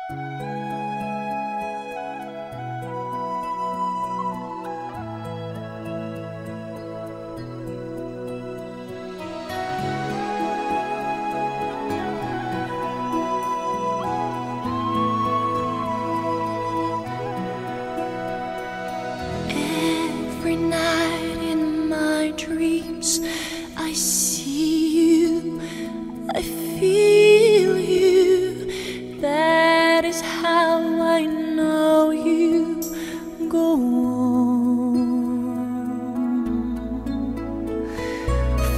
Every night in my dreams I see you, I feel you. That is how I know you. Go on.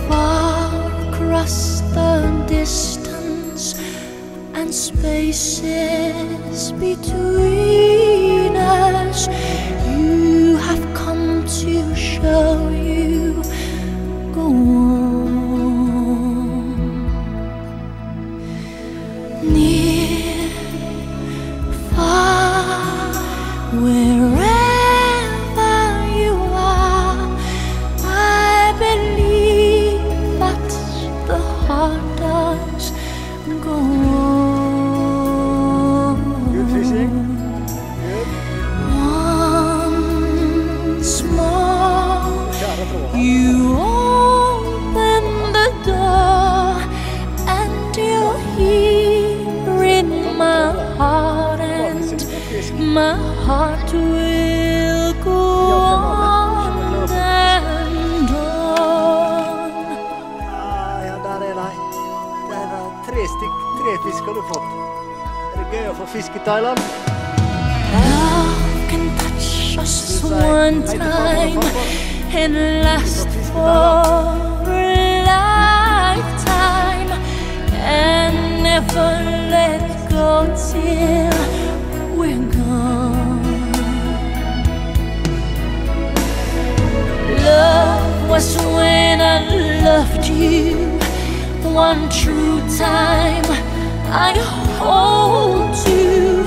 Far across the distance and spaces between us, you have come to show you. Go on. Near, far, wherever you are, I believe that the heart does. Go on. Good fishing. Good. Once more, Kära trålar. you open the door and you're here in my heart, and my heart will go on and on. Ja, där är det. Tre fisk har du fått. Är det gøy å få fisk i Thailand? Love can touch us one time and last for a lifetime, and never let go till we're gone. Love was when I loved you one true time. I hold you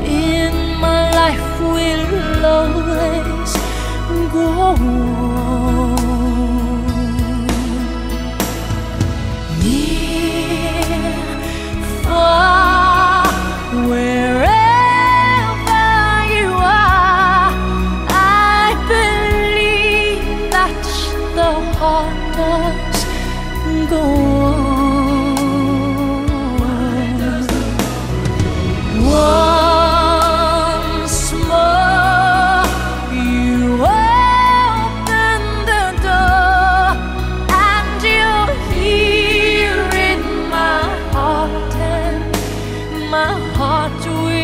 in my life, will always go on. Near, far, wherever you are, I believe that the heart does go on. Once more, you open the door and you're here in my heart, and my heart will